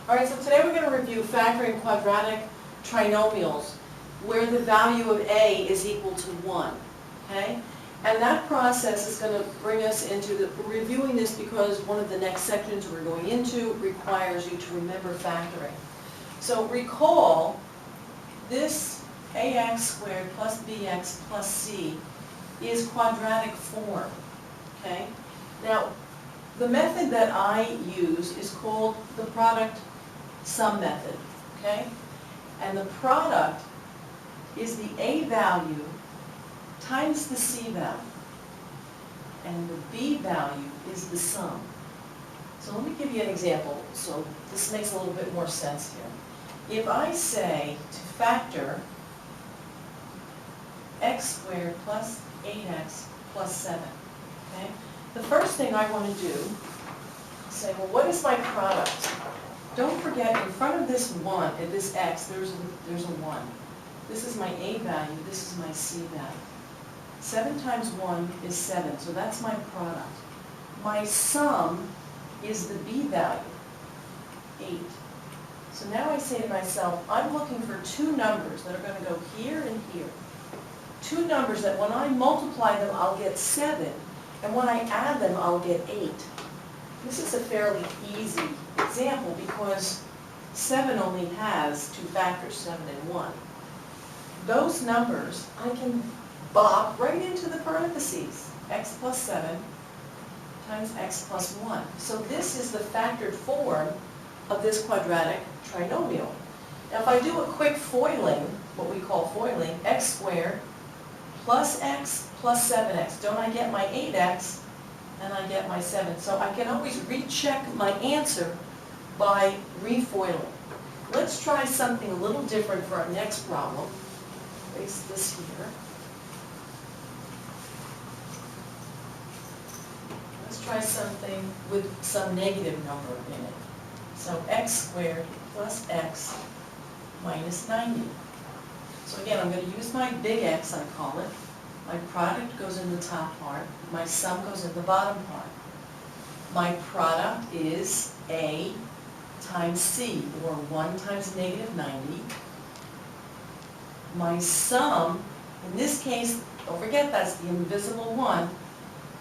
All right, so today we're going to review factoring quadratic trinomials where the value of a is equal to 1, okay? And that process is going to bring us into we're reviewing this because one of the next sections we're going into requires you to remember factoring. So recall this ax squared plus bx plus c is quadratic form, okay? Now, the method that I use is called the product sum method, okay? And the product is the a value times the c value, and the b value is the sum. So let me give you an example so this makes a little bit more sense here. If I say to factor x squared plus 8x plus 7, okay? The first thing I want to do is say, well, what is my product? Don't forget, in front of this 1, at this x, there's a 1. This is my a value, this is my c value. 7 times 1 is 7, so that's my product. My sum is the b value, 8. So now I say to myself, I'm looking for two numbers that are going to go here and here. Two numbers that when I multiply them, I'll get 7, and when I add them, I'll get 8. This is a fairly easy example because 7 only has two factors, 7 and 1. Those numbers I can bop right into the parentheses, x plus 7 times x plus 1. So this is the factored form of this quadratic trinomial. Now if I do a quick foiling, what we call foiling, x squared plus x plus 7x, don't I get my 8x and I get my 7? So I can always recheck my answer by refoiling. Let's try something a little different for our next problem. Place this here. Let's try something with some negative number in it. So x squared plus x minus 90. So again, I'm going to use my big X, I call it. My product goes in the top part. My sum goes in the bottom part. My product is a times c, or 1 times negative 90. My sum, in this case, don't forget that's the invisible 1.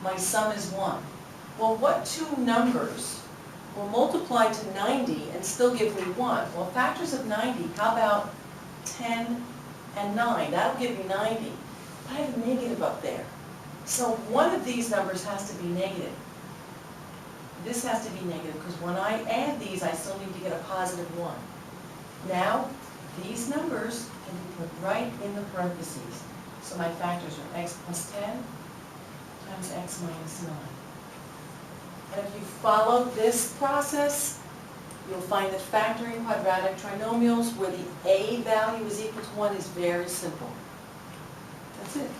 My sum is 1. Well, what two numbers will multiply to 90 and still give me 1? Well, factors of 90, how about 10 and 9? That'll give me 90. I have a negative up there. So one of these numbers has to be negative. This has to be negative because when I add these, I still need to get a positive 1. Now, these numbers can be put right in the parentheses. So my factors are x plus 10 times x minus 9. And if you follow this process, you'll find that factoring quadratic trinomials where the a value is equal to 1 is very simple. That's it.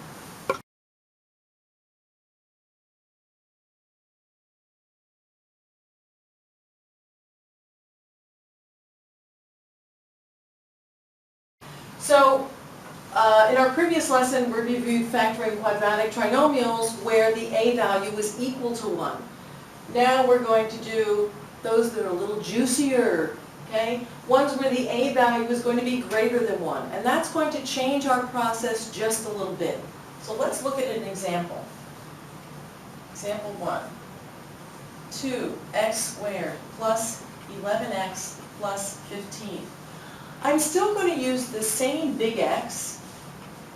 So, in our previous lesson, we reviewed factoring quadratic trinomials where the a value was equal to 1. Now we're going to do those that are a little juicier, okay? Ones where the a value is going to be greater than 1. And that's going to change our process just a little bit. So let's look at an example. Example 1. 2x squared plus 11x plus 15. I'm still going to use the same big X,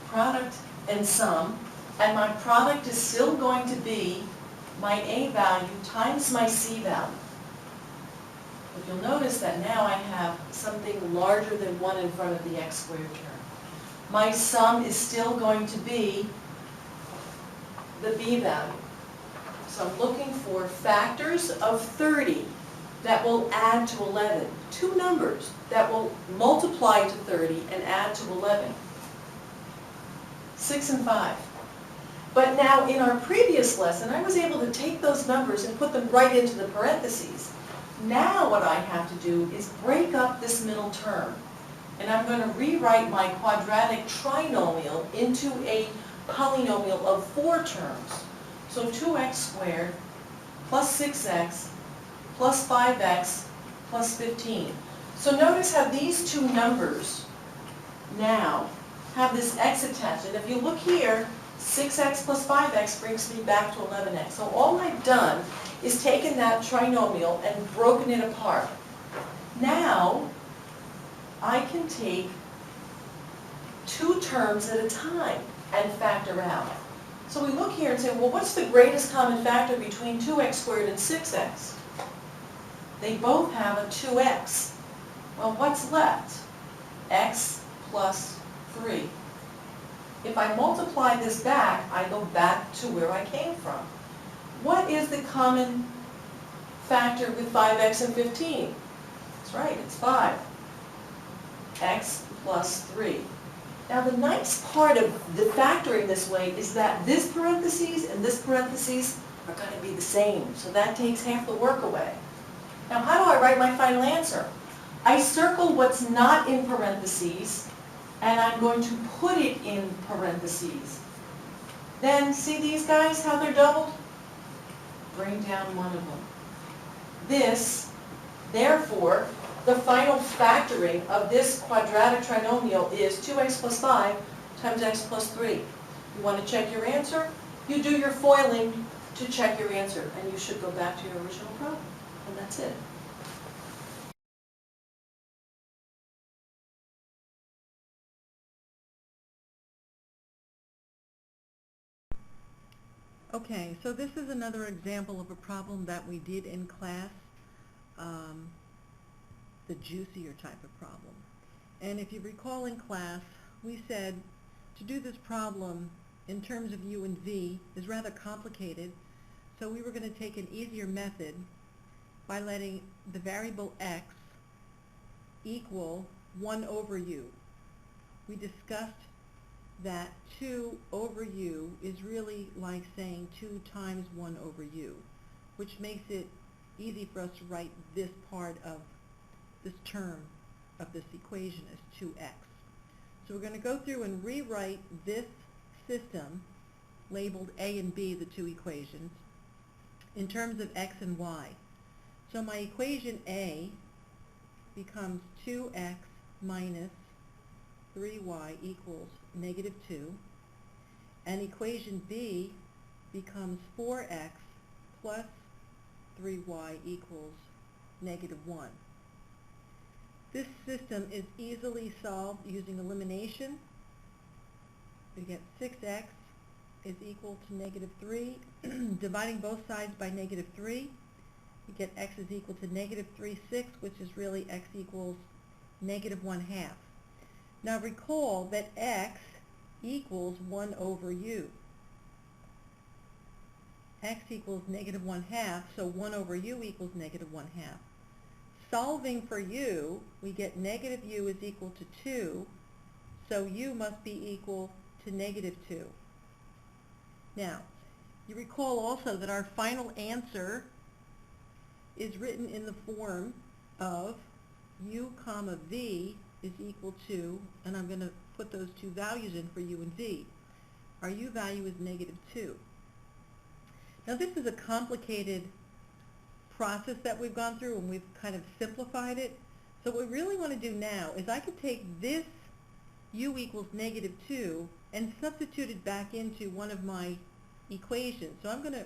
product and sum, and my product is still going to be my a value times my c value. But you'll notice that now I have something larger than 1 in front of the x squared term. My sum is still going to be the b value. So I'm looking for factors of 30 that will add to 11. Two numbers that will multiply to 30 and add to 11. 6 and 5. But now in our previous lesson, I was able to take those numbers and put them right into the parentheses. Now what I have to do is break up this middle term. And I'm going to rewrite my quadratic trinomial into a polynomial of 4 terms. So 2x squared plus 6x plus 5x plus 15. So notice how these two numbers now have this x attached. And if you look here, 6x plus 5x brings me back to 11x. So all I've done is taken that trinomial and broken it apart. Now, I can take two terms at a time and factor out. So we look here and say, well, what's the greatest common factor between 2x squared and 6x? They both have a 2x. Well, what's left? X plus 3. If I multiply this back, I go back to where I came from. What is the common factor with 5x and 15? That's right, it's 5. X plus 3. Now the nice part of the factoring this way is that this parentheses and this parentheses are going to be the same. So that takes half the work away. Now how do I write my final answer? I circle what's not in parentheses and I'm going to put it in parentheses. Then see these guys, how they're doubled? Bring down one of them. This, therefore, the final factoring of this quadratic trinomial is 2x plus 5 times x plus 3. You want to check your answer? You do your foiling to check your answer, and you should go back to your original problem, and that's it. Okay, so this is another example of a problem that we did in class, the juicier type of problem. And if you recall in class, we said to do this problem in terms of u and v is rather complicated, so we were going to take an easier method by letting the variable x equal 1 over u. We discussed that 2 over u is really like saying 2 times 1 over u, which makes it easy for us to write this part of this term of this equation as 2x. So we're going to go through and rewrite this system, labeled a and b, the two equations, in terms of x and y. So my equation a becomes 2x minus 3y equals negative 2, and equation b becomes 4x plus 3y equals negative 1. This system is easily solved using elimination. We get 6x is equal to negative 3. Dividing both sides by negative 3, we get x is equal to negative 3/6, which is really x equals negative 1/2. Now recall that x equals 1 over u. X equals negative 1/2, so 1 over u equals negative 1/2. Solving for u, we get negative u is equal to 2, so u must be equal to negative 2. Now, you recall also that our final answer is written in the form of u comma v is equal to, and I'm going to put those two values in for u and v. Our u value is negative 2. Now this is a complicated process that we've gone through, and we've kind of simplified it. So what we really want to do now is I could take this u equals negative 2 and substitute it back into one of my equations. So I'm going to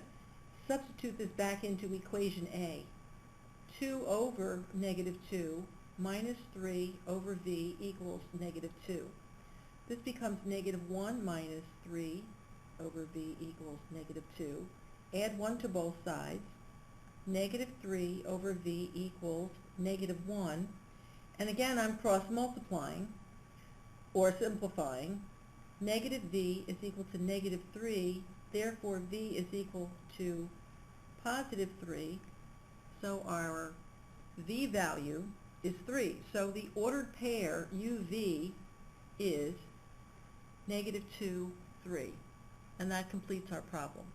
substitute this back into equation A. 2 over negative 2 minus 3 over v equals negative 2. This becomes negative 1 minus 3 over v equals negative 2. Add 1 to both sides. Negative 3 over v equals negative 1. And again, I'm cross-multiplying or simplifying. Negative v is equal to negative 3. Therefore, v is equal to positive 3. So our v value is 3. So the ordered pair uv is negative 2, 3. And that completes our problem.